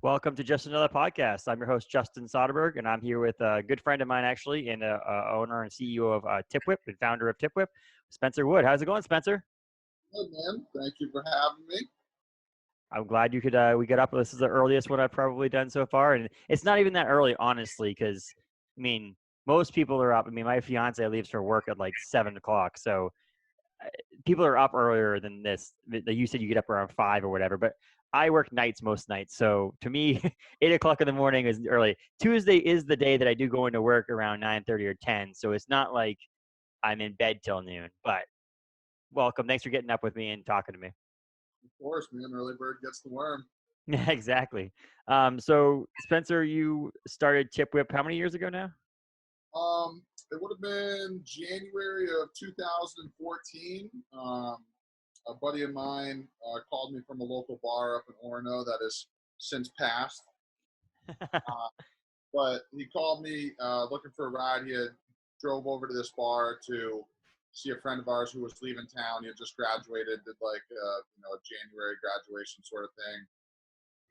Welcome to Just Another Podcast. I'm your host, Justin Soderberg, and I'm here with a good friend of mine, actually, and owner and CEO of TipWhip and founder of TipWhip, Spencer Wood. How's it going, Spencer? Good, man. Thank you for having me. I'm glad you could. We got up. This is the earliest one I've probably done so far, and it's not even that early, honestly, because most people are up. My fiance leaves for work at like 7 o'clock, so people are up earlier than this. You said you get up around 5 or whatever, but I work nights most nights. So to me, 8 o'clock in the morning is early. Tuesday is the day that I do go into work around 9:30 or 10. So it's not like I'm in bed till noon, but welcome. Thanks for getting up with me and talking to me. Of course, man. Early bird gets the worm. Yeah, exactly. So Spencer, you started TipWhip how many years ago now? It would have been January of 2014. A buddy of mine called me from a local bar up in Orono that has since passed. But he called me looking for a ride. He had drove over to this bar to see a friend of ours who was leaving town. He had just graduated, did like a January graduation sort of thing.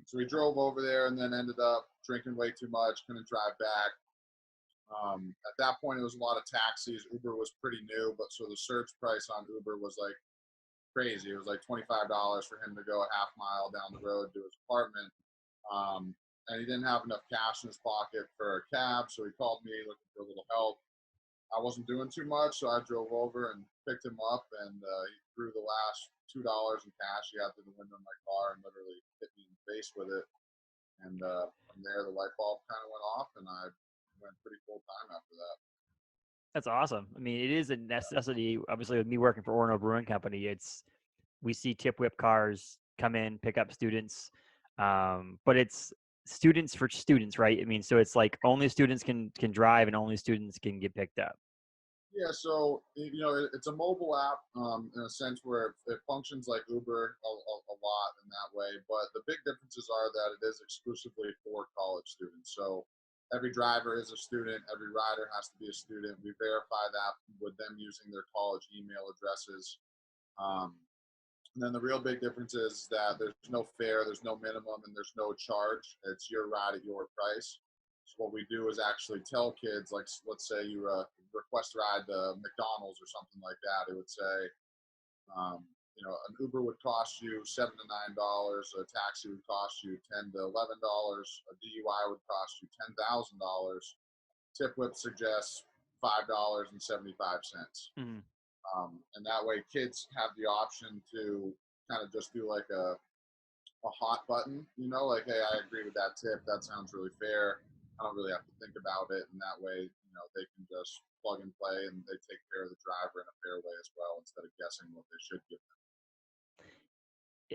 So we drove over there and then ended up drinking way too much, couldn't drive back. At that point, it was a lot of taxis. Uber was pretty new, but so the surge price on Uber was like crazy. It was like $25 for him to go a half mile down the road to his apartment. And he didn't have enough cash in his pocket for a cab, so he called me looking for a little help. I wasn't doing too much, so I drove over and picked him up, and he threw the last $2 in cash he had through the window of my car and literally hit me in the face with it. And from there, the light bulb kind of went off, and I went pretty full time after that. That's awesome. It is a necessity. Obviously, with me working for Orono Brewing Company, we see TipWhip cars come in, pick up students, but it's students for students, right? So it's like only students can drive and only students can get picked up. Yeah, so it's a mobile app in a sense where it functions like Uber a lot in that way. But the big differences are that it is exclusively for college students. So every driver is a student, every rider has to be a student. We verify that with them using their college email addresses. Um, and then the real big difference is that there's no fare, there's no minimum, and there's no charge. It's your ride at your price. So what we do is actually tell kids, like, let's say you request a ride to McDonald's or something like that. It would say, an Uber would cost you $7 to $9, a taxi would cost you $10 to $11, a DUI would cost you $10,000. TipWhip suggests $5.75. Mm-hmm. And that way kids have the option to kind of just do like a hot button, like, hey, I agree with that tip. That sounds really fair. I don't really have to think about it. And that way, they can just plug and play and they take care of the driver in a fair way as well instead of guessing what they should give them.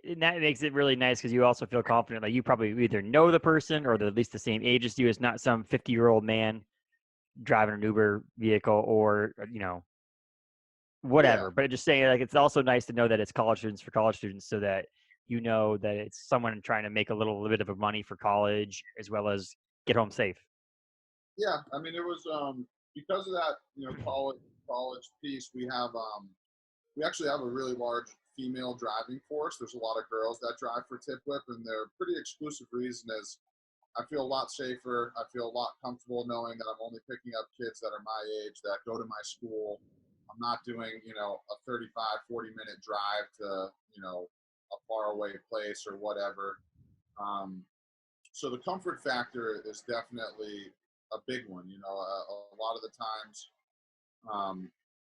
And that makes it really nice because you also feel confident. Like you probably either know the person or they're at least the same age as you. It's not some 50-year-old man driving an Uber vehicle or, whatever. Yeah. But just saying, like, it's also nice to know that it's college students for college students so that you know that it's someone trying to make a little bit of money for college as well as get home safe. Yeah. It was because of that, college piece, we actually have a really large female driving force. There's a lot of girls that drive for TipWhip, and their pretty exclusive reason is I feel a lot safer. I feel a lot comfortable knowing that I'm only picking up kids that are my age, that go to my school. I'm not doing, a 35, 40-minute drive to, a faraway place or whatever. So the comfort factor is definitely a big one. A lot of the times,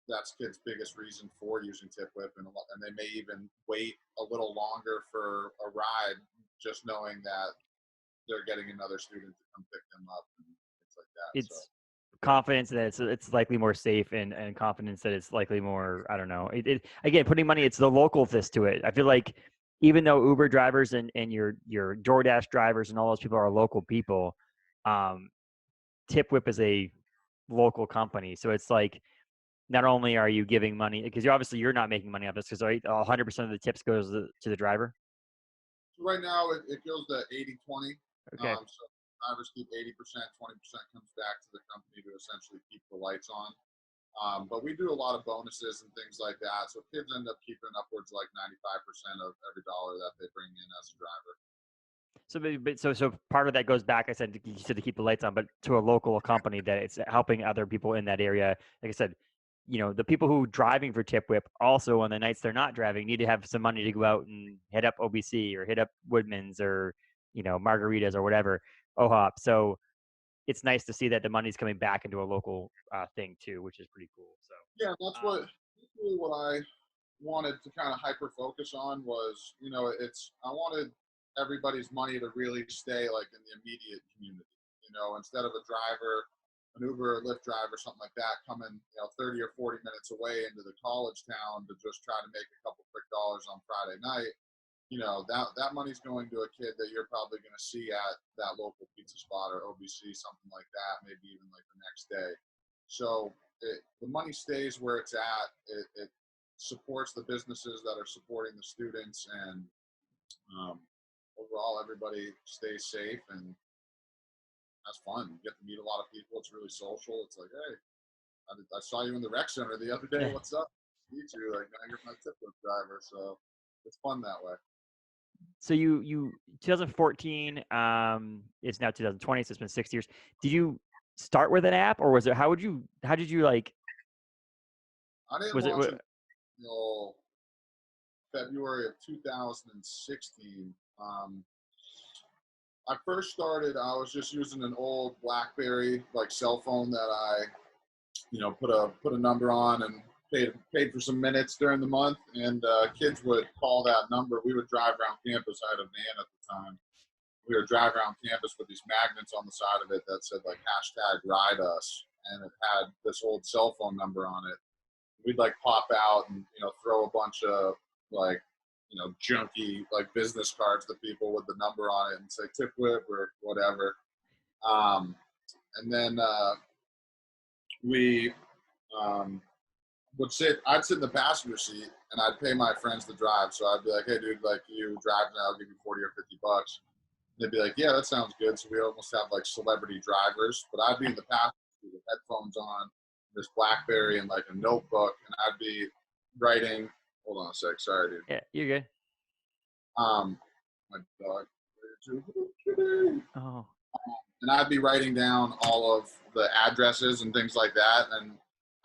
that's kids' biggest reason for using TipWhip, and they may even wait a little longer for a ride, just knowing that they're getting another student to come pick them up and things like that. It's confidence that it's likely more safe and confidence that it's likely more, I don't know. Again, putting money, it's the local fist to it. I feel like even though Uber drivers and your DoorDash drivers and all those people are local people, TipWhip is a local company. So it's like, not only are you giving money, because you're not making money off this, because 100% of the tips goes to the driver. So right now it goes to 80-20. Okay. So drivers keep 80%, 20% comes back to the company to essentially keep the lights on. But we do a lot of bonuses and things like that. So kids end up keeping upwards like 95% of every dollar that they bring in as a driver. So part of that goes back. I said you said to keep the lights on, but to a local company that it's helping other people in that area. Like I said, the people who driving for Tip Whip also on the nights they're not driving need to have some money to go out and hit up OBC or hit up Woodman's or Margaritas or whatever OHOP. So it's nice to see that the money's coming back into a local thing too, which is pretty cool. So yeah, that's really what I wanted to kind of hyper focus on was, I wanted everybody's money to really stay like in the immediate community, instead of a driver, an Uber or Lyft driver, something like that, coming, 30 or 40 minutes away into the college town to just try to make a couple quick dollars on Friday night. That money's going to a kid that you're probably going to see at that local pizza spot or OBC, something like that, maybe even like the next day. So the money stays where it's at. It supports the businesses that are supporting the students, and overall everybody stays safe and has fun. You get to meet a lot of people. It's really social. It's like, hey, I saw you in the rec center the other day. What's up? Meet you. Like, now you're my tip driver. So it's fun that way. So you 2014, it's now 2020, so it's been 6 years. Did you start with an app, or was it? How did you like? I didn't launch it until February of 2016. I first started, I was just using an old BlackBerry like cell phone that I, put a number on and paid for some minutes during the month, and kids would call that number. We would drive around campus. I had a van at the time. We would drive around campus with these magnets on the side of it that said like #ride us, and it had this old cell phone number on it. We'd like pop out and throw a bunch of like junky like business cards to people with the number on it and say Tip Whip or whatever. And then we I'd sit in the passenger seat and I'd pay my friends to drive. So I'd be like, hey dude, like you drive now, I'll give you 40 or 50 bucks. They'd be like, yeah, that sounds good. So we almost have like celebrity drivers, but I'd be in the passenger seat with headphones on, this BlackBerry and like a notebook, and I'd be writing. Hold on a sec. Sorry, dude. Yeah, you're good. My dog. Oh. And I'd be writing down all of the addresses and things like that. And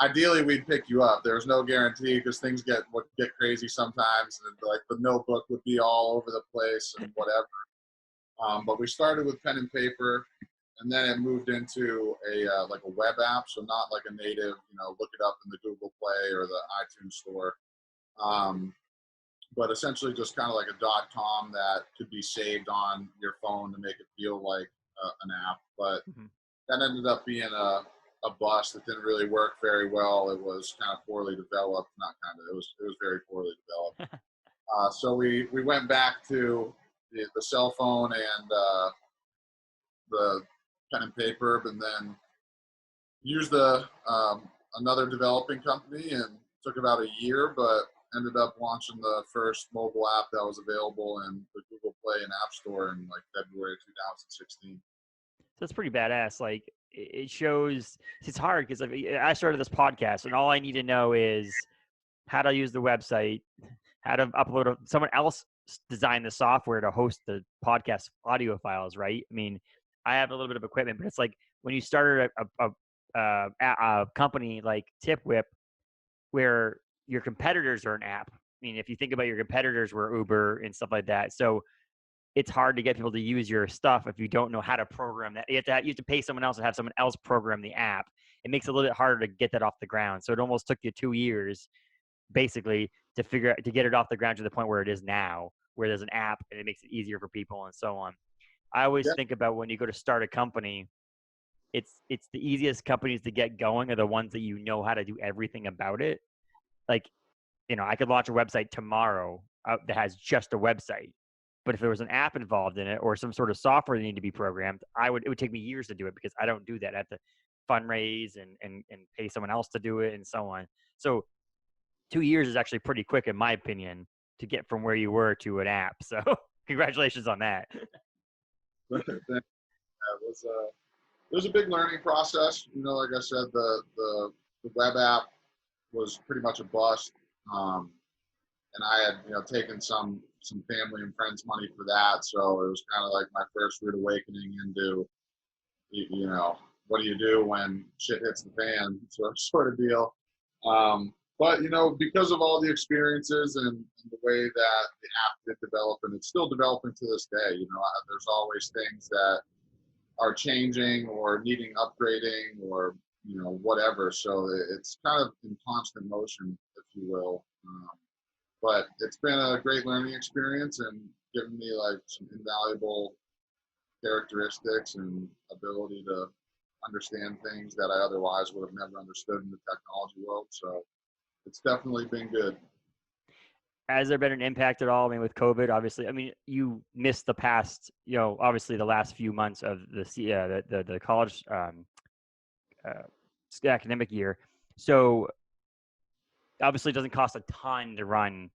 ideally, we'd pick you up. There was no guarantee because things would get crazy sometimes, and like the notebook would be all over the place and whatever. But we started with pen and paper, and then it moved into like a web app, so not like a native, look it up in the Google Play or the iTunes store. But essentially just kind of like a .com that could be saved on your phone to make it feel like an app. But that ended up being a bust. It didn't really work very well. It was kind of poorly developed. Not kind of. It was very poorly developed. So we went back to the cell phone and the pen and paper, and then used another developing company, and took about a year, but ended up launching the first mobile app that was available in the Google Play and App Store in like February 2016. That's pretty badass. Like it shows. It's hard because I started this podcast, and all I need to know is how to use the website, how to upload someone else designed the software to host the podcast audio files, right? I mean, I have a little bit of equipment, but it's like when you started a company like Tip Whip, where your competitors are an app. I mean, if you think about your competitors were Uber and stuff like that. So it's hard to get people to use your stuff if you don't know how to program that. You have to pay someone else and have someone else program the app. It makes it a little bit harder to get that off the ground. So it almost took you 2 years, basically, to get it off the ground to the point where it is now, where there's an app and it makes it easier for people and so on. I always think about when you go to start a company, it's the easiest companies to get going are the ones that you know how to do everything about it. Like, I could launch a website tomorrow that has just a website. But if there was an app involved in it or some sort of software that needed to be programmed, it would take me years to do it because I don't do that. I have to fundraise and pay someone else to do it and so on. So 2 years is actually pretty quick, in my opinion, to get from where you were to an app. So congratulations on that. It was a big learning process. Like I said, the web app was pretty much a bust. and I had, taken some family and friends money for that. So it was kind of like my first rude awakening into, what do you do when shit hits the fan, sort of deal. But because of all the experiences and the way that the app did develop, and it's still developing to this day, there's always things that are changing or needing upgrading or whatever. So it's kind of in constant motion, if you will. But it's been a great learning experience and given me like some invaluable characteristics and ability to understand things that I otherwise would have never understood in the technology world. So it's definitely been good. Has there been an impact at all? I mean, with COVID, obviously, I mean, you missed the past, obviously the last few months of the college academic year. So obviously it doesn't cost a ton to run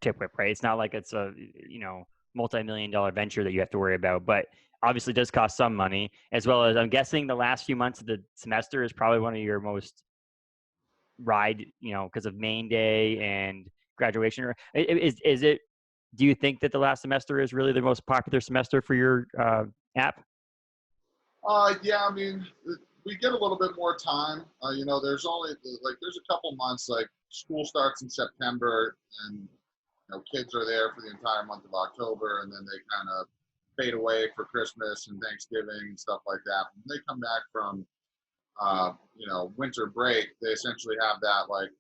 TipWhip, right? It's not like it's a, multi-million-dollar venture that you have to worry about, but obviously it does cost some money, as well as I'm guessing the last few months of the semester is probably one of your most because of Maine Day and graduation. Or is it? Do you think that the last semester is really the most popular semester for your app? Yeah, I mean, we get a little bit more time. There's a couple months, like school starts in September, and kids are there for the entire month of October, and then they kind of fade away for Christmas and Thanksgiving and stuff like that. When they come back from winter break, they essentially have that like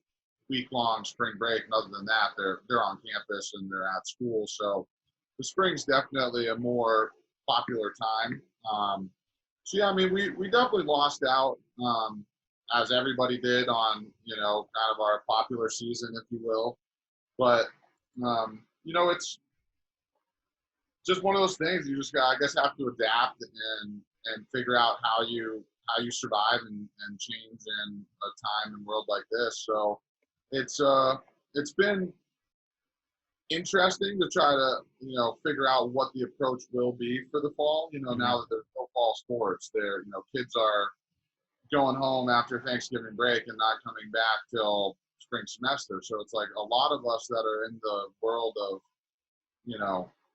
week-long spring break, and other than that, they're on campus and they're at school. So the spring's definitely a more popular time. So yeah, I mean, we definitely lost out, as everybody did, on kind of our popular season, if you will. But it's just one of those things. You just I guess, have to adapt and figure out how you survive and change in a time and world like this. So it's been interesting to try to figure out what the approach will be for the fall. Now that there's no fall sports, kids are going home after Thanksgiving break and not coming back till spring semester. So it's like a lot of us that are in the world of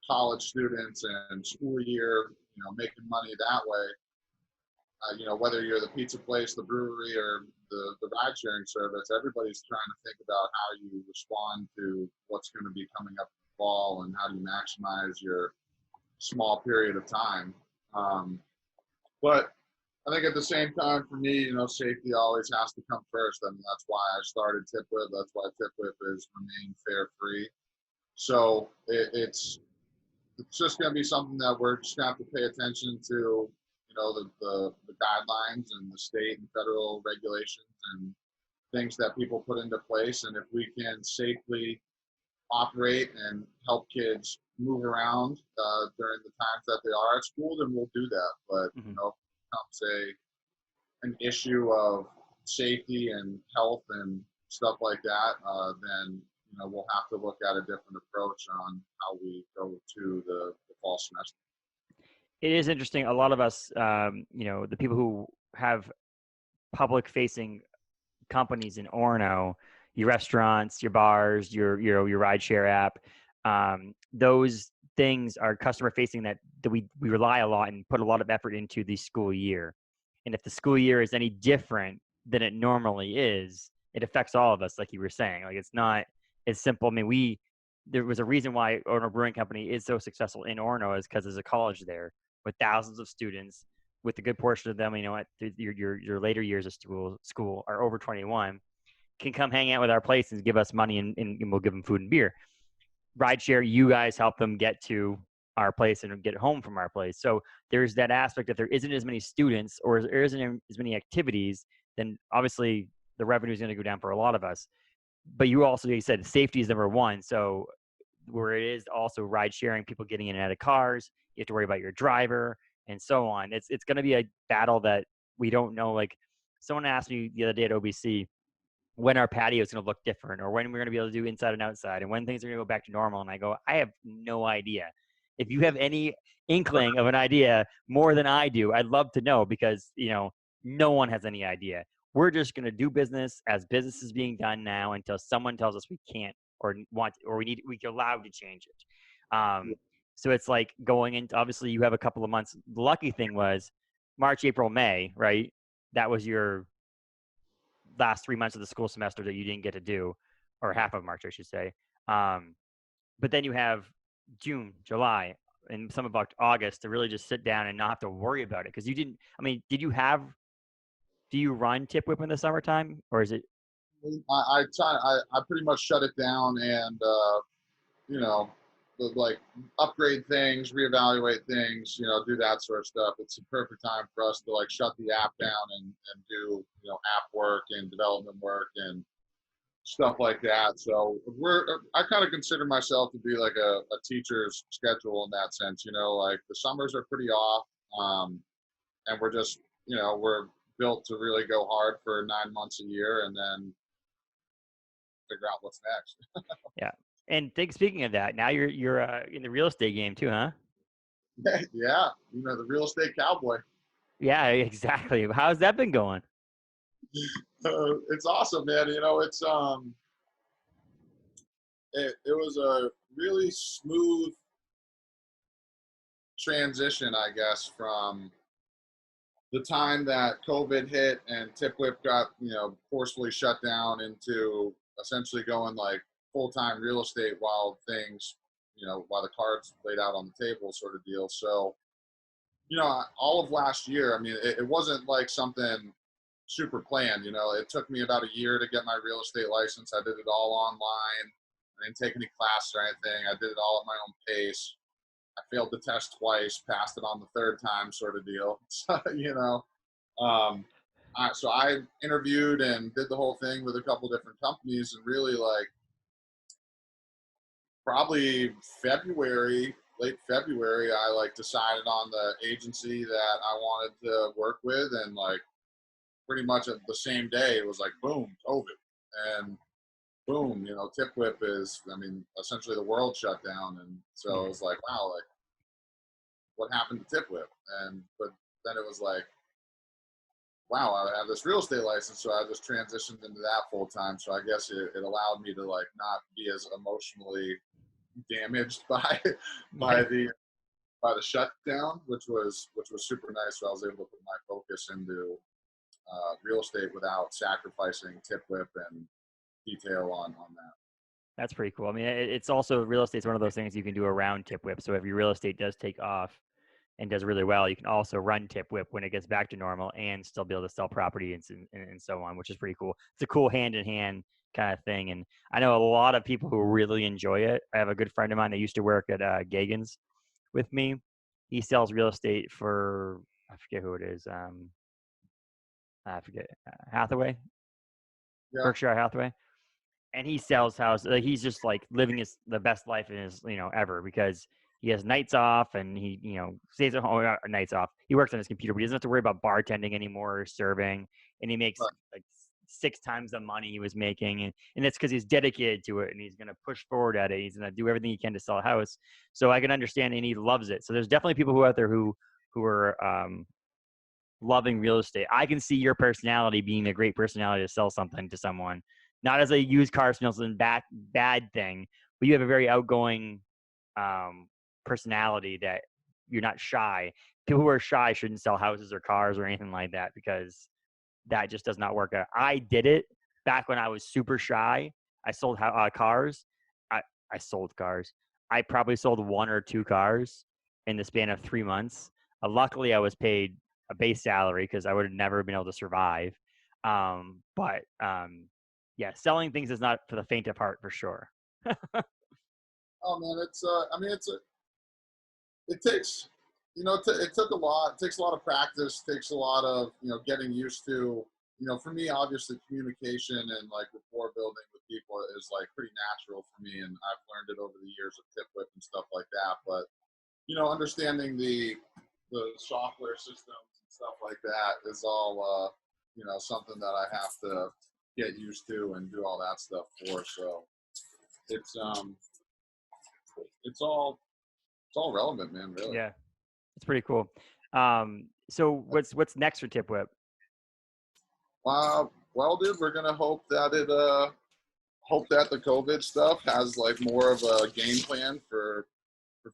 college students and school year, making money that way. Whether you're the pizza place, the brewery, or the ride sharing service, everybody's trying to think about how you respond to what's going to be coming up in the fall and how do you maximize your small period of time. But I think at the same time, for me, safety always has to come first. I mean, that's why I started TipWhip. That's why TipWhip is remain fare free. So it's just going to be something that we're just going to have to pay attention to, the guidelines and the state and federal regulations and things that people put into place. And if we can safely operate and help kids move around during the times that they are at school, then we'll do that. But, if it becomes an issue of safety and health and stuff like that, then we'll have to look at a different approach on how we go to the fall semester. It is interesting. A lot of us, the people who have public-facing companies in Orono, your restaurants, your bars, your rideshare app, those things are customer-facing that we rely a lot and put a lot of effort into the school year. And if the school year is any different than it normally is, it affects all of us, like you were saying. Like, it's not as simple. I mean, there was a reason why Orono Brewing Company is so successful in Orono, is because there's a college there with thousands of students, with a good portion of them, your later years of school are over 21, can come hang out with our place and give us money, and we'll give them food and beer. Rideshare, you guys help them get to our place and get home from our place. So there's that aspect. If there isn't as many students or there isn't as many activities, then obviously the revenue is going to go down for a lot of us. But you said safety is number one. So where it is also ride sharing, people getting in and out of cars, you have to worry about your driver and so on. It's going to be a battle that we don't know. Like, someone asked me the other day at OBC when our patio is going to look different, or when we're going to be able to do inside and outside, and when things are going to go back to normal. And I go, I have no idea. If you have any inkling of an idea more than I do, I'd love to know, because, no one has any idea. We're just going to do business as business is being done now until someone tells us we can't or we get allowed to change it. So it's like going into, obviously you have a couple of months. The lucky thing was March, April, May, right? That was your last 3 months of the school semester that you didn't get to do, or half of March, I should say. But then you have June, July, and some of August to really just sit down and not have to worry about it. Because you didn't, I mean, do you run Tip Whip in the summertime, or is it? I pretty much shut it down and, you know, like upgrade things, reevaluate things, do that sort of stuff. It's a perfect time for us to like shut the app down and do, app work and development work and stuff like that. So I kind of consider myself to be like a teacher's schedule in that sense, like the summers are pretty off. And we're just, we're built to really go hard for 9 months a year and then figure out what's next. Yeah. And speaking of that, now you're in the real estate game too, huh? Yeah, the real estate cowboy. Yeah, exactly. How's that been going? It's awesome, man. It was a really smooth transition, I guess, from the time that COVID hit and Tip Whip got, forcefully shut down into essentially going like full-time real estate while things, while the cards laid out on the table sort of deal. So, all of last year, I mean, it wasn't like something super planned. It took me about a year to get my real estate license. I did it all online. I didn't take any classes or anything. I did it all at my own pace. I failed the test twice, passed it on the third time sort of deal. So, so I interviewed and did the whole thing with a couple different companies and really like probably late February, I like decided on the agency that I wanted to work with and like pretty much at the same day, it was like, boom, COVID. And boom, Tip Whip is, I mean, essentially the world shut down. And so it was like, wow, like what happened to Tip Whip? But then it was like, wow, I have this real estate license. So I just transitioned into that full time. So I guess it allowed me to like not be as emotionally damaged by the shutdown, which was super nice. So I was able to put my focus into real estate without sacrificing Tip Whip and detail on that. That's pretty cool. I mean, it's also, real estate's one of those things you can do around Tip Whip. So if your real estate does take off and does really well, you can also run Tip Whip when it gets back to normal and still be able to sell property and so on, which is pretty cool. It's a cool hand-in-hand kind of thing. And I know a lot of people who really enjoy it. I have a good friend of mine that used to work at Gagan's with me. He sells real estate for, I forget who it is. I forget, Hathaway, Yeah. Berkshire Hathaway. And he sells houses. Like, he's just like living the best life in his, ever, because he has nights off and he, stays at home, nights off. He works on his computer, but he doesn't have to worry about bartending anymore or serving. And he makes like 6 times the money he was making. And it's because he's dedicated to it and he's going to push forward at it. He's going to do everything he can to sell a house. So I can understand, and he loves it. So there's definitely people who out there who are loving real estate. I can see your personality being a great personality to sell something to someone. Not as a used car salesman, bad thing, but you have a very outgoing personality that you're not shy. People who are shy shouldn't sell houses or cars or anything like that, because that just does not work out. I did it back when I was super shy. I sold cars. I sold cars. I probably sold 1 or 2 cars in the span of 3 months. Luckily, I was paid a base salary because I would have never been able to survive. Yeah, selling things is not for the faint of heart, for sure. Oh man, it takes, it took a lot. It takes a lot of practice. Takes a lot of getting used to. For me, obviously, communication and like rapport building with people is like pretty natural for me, and I've learned it over the years of Tip Whip and stuff like that. But understanding the software systems and stuff like that is all something that I have to get used to and do all that stuff for. So it's all relevant, man. Really. Yeah, it's pretty cool. So what's next for Tip Whip? Well, dude, we're gonna hope that it hope that the COVID stuff has like more of a game plan for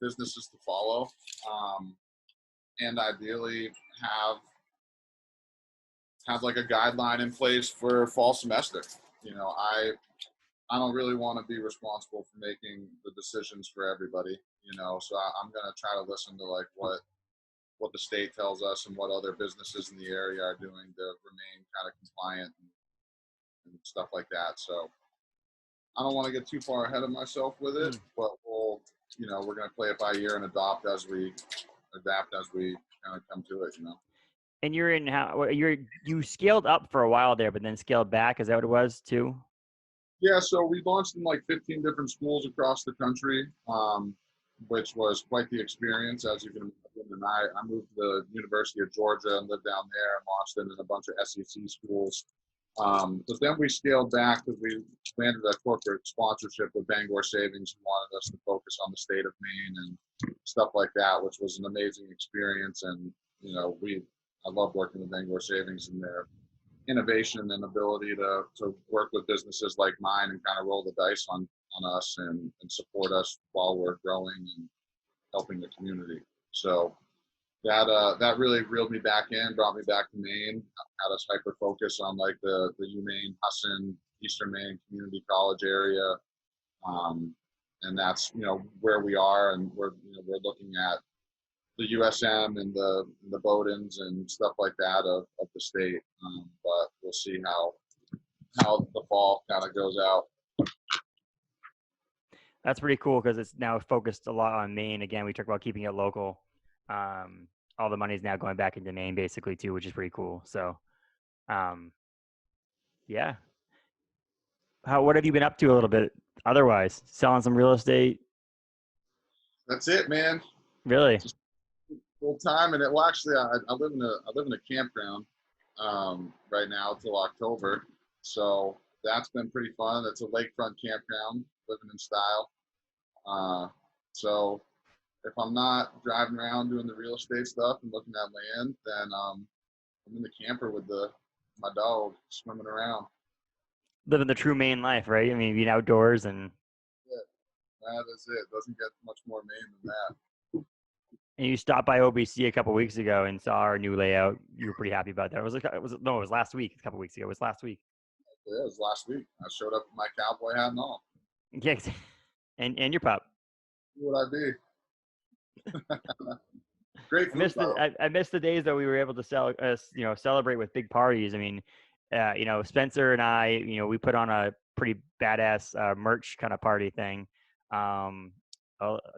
businesses to follow, and ideally have like a guideline in place for fall semester. You know, I don't really want to be responsible for making the decisions for everybody. You know, so I'm gonna try to listen to like what the state tells us and what other businesses in the area are doing to remain kind of compliant and stuff like that. So I don't want to get too far ahead of myself with it, but we're going to play it by ear and adapt as we kind of come to it, you know. And you scaled up for a while there, but then scaled back. Is that what it was too? Yeah, so we launched in like 15 different schools across the country, which was quite the experience, as you can imagine. And I moved to the University of Georgia and lived down there in Austin and a bunch of SEC schools. But then we scaled back because we landed a corporate sponsorship with Bangor Savings, who wanted us to focus on the state of Maine and stuff like that, which was an amazing experience. And, you know, I love working with Bangor Savings and their innovation and ability to work with businesses like mine and kind of roll the dice on us and support us while we're growing and helping the community. So that really reeled me back in, brought me back to Maine, had us hyper focus on like the UMaine, Husson, Eastern Maine Community College area, and that's where we are, and we're looking at the USM and the Bowdens and stuff like that of the state, but we'll see how the fall kind of goes out. That's pretty cool because it's now focused a lot on Maine. Again, we talk about keeping it local. All the money is now going back into Maine basically too, which is pretty cool. So, yeah. What have you been up to a little bit otherwise? Selling some real estate? That's it, man. Really? Just full time, and actually, I live in a campground right now till October, so that's been pretty fun. It's a lakefront campground, living in style. So if I'm not driving around doing the real estate stuff and looking at land, then I'm in the camper with my dog swimming around. Living the true Maine life, right? I mean, being outdoors and. Yeah, that is it. Doesn't get much more Maine than that. And you stopped by OBC a couple weeks ago and saw our new layout. You were pretty happy about that. It was last week. A couple weeks ago. It was last week. Yeah, it was last week. I showed up with my cowboy hat and all. Yeah, and your pup. Who would I be? Great food. I missed the days that we were able to celebrate with big parties. I mean, Spencer and I, we put on a pretty badass merch kind of party thing.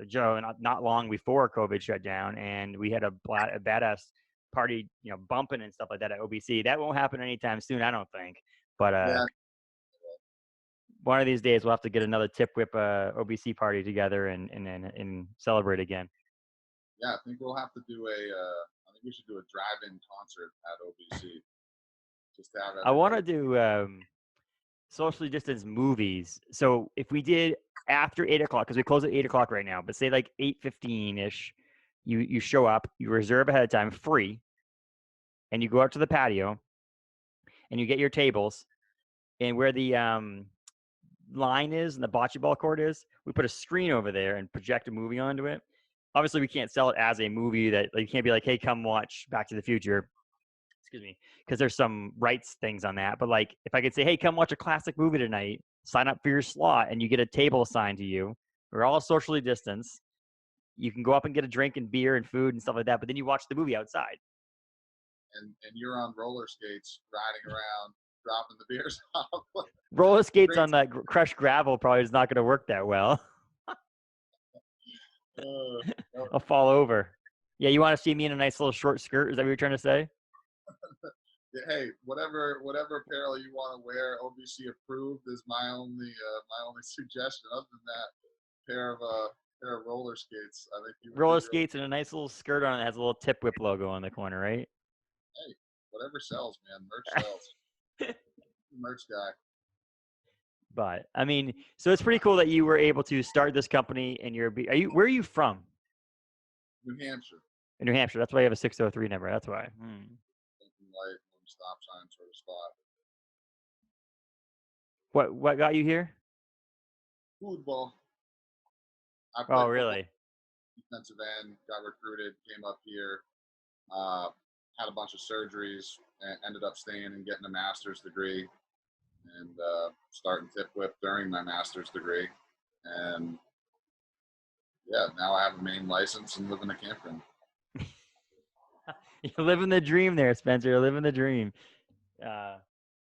Joe, not long before COVID shut down, and we had a badass party, bumping and stuff like that at OBC. That won't happen anytime soon, I don't think. But yeah. One of these days we'll have to get another Tip Whip OBC party together and celebrate again. Yeah, I think we'll have to do I think we should do a drive-in concert at OBC. Just to have I want to do socially distanced movies. So if we did after 8 o'clock, because we close at 8 o'clock right now, but say like 8:15-ish, you show up, you reserve ahead of time, free, and you go out to the patio, and you get your tables, and where the line is and the bocce ball court is, we put a screen over there and project a movie onto it. Obviously, we can't sell it as a movie that you can't be like, hey, come watch Back to the Future. Excuse me, because there's some rights things on that. But like, if I could say, hey, come watch a classic movie tonight, sign up for your slot, and you get a table assigned to you. We're all socially distanced. You can go up and get a drink and beer and food and stuff like that, but then you watch the movie outside. And you're on roller skates riding around, dropping the beers off. Roller skates on that crushed gravel probably is not going to work that well. I'll fall over. Yeah, you want to see me in a nice little short skirt? Is that what you're trying to say? Hey, whatever apparel you want to wear, OBC approved is my only suggestion. Other than that, pair of roller skates. I think roller skates and a nice little skirt on it that has a little Tip Whip logo on the corner, right? Hey, whatever sells, man. Merch sells. Merch guy. But I mean, so it's pretty cool that you were able to start this company, and where are you from? New Hampshire. In New Hampshire. That's why you have a 603 number. That's why. Light, stop sign sort of spot. What got you here? Football. I Oh, played football, really? defensive end, got recruited, came up here, had a bunch of surgeries, and ended up staying and getting a master's degree, and starting tip whip during my master's degree. And yeah, now I have a Maine license and live in a camper. You're living the dream there, Spencer. You're living the dream. Uh,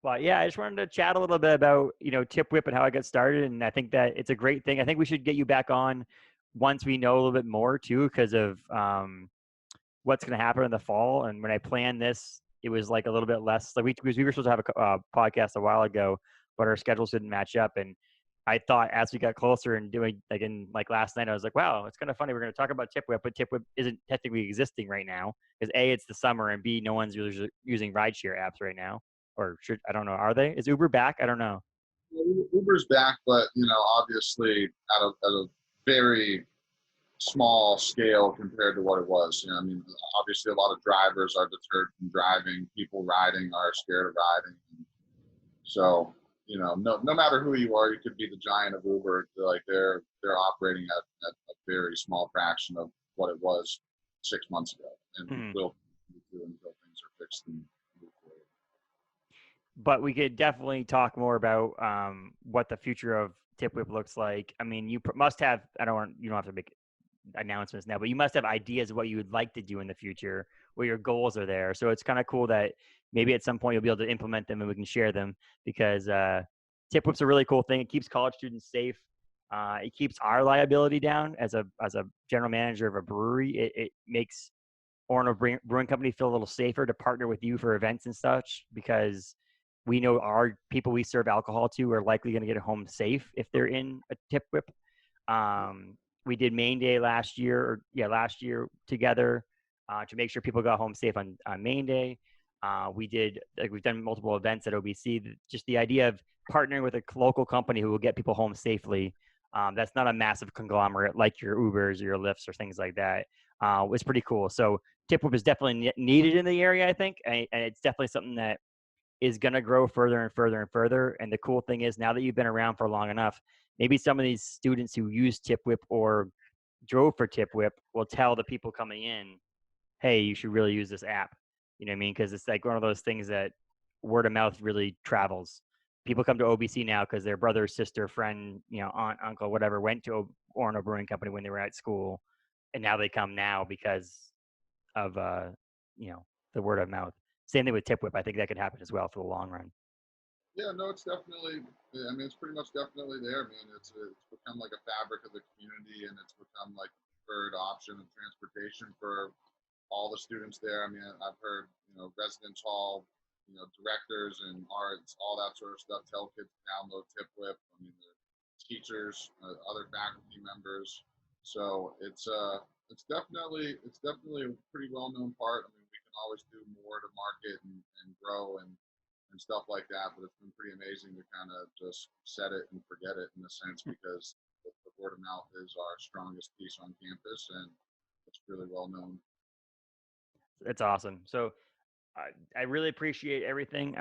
but yeah, I just wanted to chat a little bit about, Tip Whip and how I got started. And I think that it's a great thing. I think we should get you back on once we know a little bit more too, because of what's going to happen in the fall. And when I planned this, it was like a little bit less like because we were supposed to have a podcast a while ago, but our schedules didn't match up. And I thought as we got closer and doing like last night, I was like, wow, it's kind of funny. We're going to talk about Tip Whip, but Tip Whip isn't technically existing right now because A, it's the summer, and B, no one's really using rideshare apps right now. Or I don't know. Are they? Is Uber back? I don't know. Uber's back, but obviously at a very small scale compared to what it was. I mean, obviously a lot of drivers are deterred from driving. People riding are scared of riding. So, no matter who you are, you could be the giant of Uber. Like they're operating at a very small fraction of what it was 6 months ago, and will do until things are fixed and move forward. But we could definitely talk more about what the future of Tip Whip looks like. I mean, you must have. You don't have to make announcements now, but you must have ideas of what you would like to do in the future, where your goals are there. So it's kind of cool that maybe at some point you'll be able to implement them and we can share them because Tip Whip's a really cool thing. It keeps college students safe. It keeps our liability down as a general manager of a brewery. It makes Orono Brewing Company feel a little safer to partner with you for events and such because we know our people we serve alcohol to are likely going to get home safe if they're in a Tip Whip. We did Maine Day last year together to make sure people got home safe on Maine Day. We've done multiple events at OBC. Just the idea of partnering with a local company who will get people home safely. That's not a massive conglomerate like your Ubers or your Lyfts or things like that. Was pretty cool. So Tip Whip is definitely needed in the area, I think, and it's definitely something that is going to grow further and further and further. And the cool thing is now that you've been around for long enough, maybe some of these students who use Tip Whip or drove for Tip Whip will tell the people coming in, hey, you should really use this app. You know what I mean? Because it's like one of those things that word of mouth really travels. People come to OBC now because their brother, sister, friend, aunt, uncle, whatever, went to Orono Brewing Company when they were at school. And now they come now because of, the word of mouth. Same thing with Tip Whip. I think that could happen as well for the long run. Yeah, no, it's definitely. I mean, it's pretty much definitely there, man. It's become like a fabric of the community, and it's become like the preferred option of transportation for all the students there. I mean, I've heard residence hall, directors and arts, all that sort of stuff. Tell kids to download Tip Whip. I mean, the teachers, other faculty members. So it's definitely a pretty well known part. I mean, we can always do more to market and grow and stuff like that. But it's been pretty amazing to kind of just set it and forget it in a sense because the word of mouth is our strongest piece on campus and it's really well known. It's awesome. So I really appreciate everything.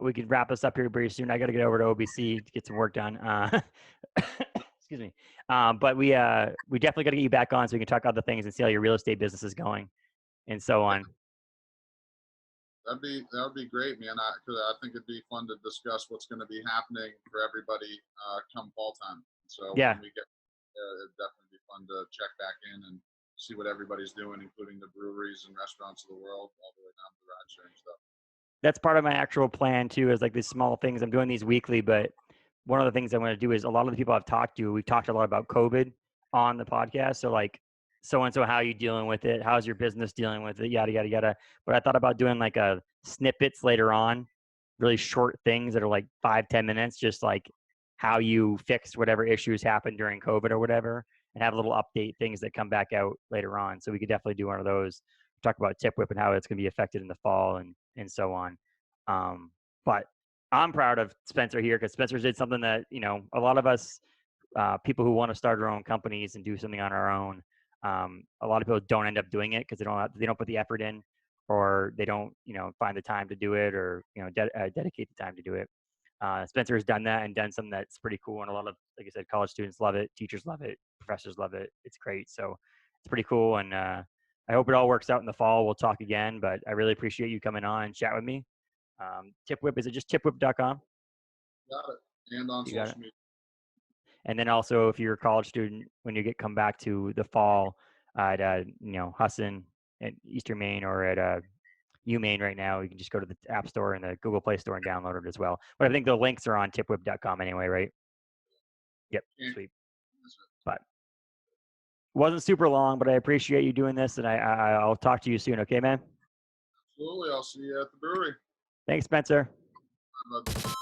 We could wrap this up here pretty soon. I got to get over to OBC to get some work done. Excuse me. But we definitely got to get you back on so we can talk other things and see how your real estate business is going and so on. That would be great, man. Cause I think it'd be fun to discuss what's going to be happening for everybody come fall time. So yeah, when we get there, it'd definitely be fun to check back in and see what everybody's doing, including the breweries and restaurants of the world, all the way down to the ride sharing stuff. That's part of my actual plan too. Is like these small things. I'm doing these weekly, but one of the things I'm going to do is a lot of the people I've talked to. We've talked a lot about COVID on the podcast. So like, so and so, how are you dealing with it? How's your business dealing with it? Yada yada yada. But I thought about doing like a snippets later on, really short things that are like 5-10 minutes, just like how you fixed whatever issues happened during COVID or whatever, and have a little update things that come back out later on. So we could definitely do one of those. Talk about Tip Whip and how it's going to be affected in the fall and so on. But I'm proud of Spencer here because Spencer did something that, a lot of us people who want to start our own companies and do something on our own, a lot of people don't end up doing it because they don't put the effort in or they don't, find the time to do it or, dedicate the time to do it. Spencer has done that and done something that's pretty cool, and a lot of, like I said, college students love it, teachers love it, professors love it. It's great, so it's pretty cool, and I hope it all works out in the fall. We'll talk again, but I really appreciate you coming on and chat with me. TipWhip, is it just tipwhip.com? Got it. And on You got social it. media. And then also, if you're a college student, when you come back to the fall at Husson at Eastern Maine or at UMaine right now, you can just go to the App Store and the Google Play Store and download it as well. But I think the links are on tipwhip.com anyway, right? Yep, sweet. But wasn't super long, but I appreciate you doing this, and I'll talk to you soon. Okay, man? Absolutely. I'll see you at the brewery. Thanks, Spencer. Bye, bud.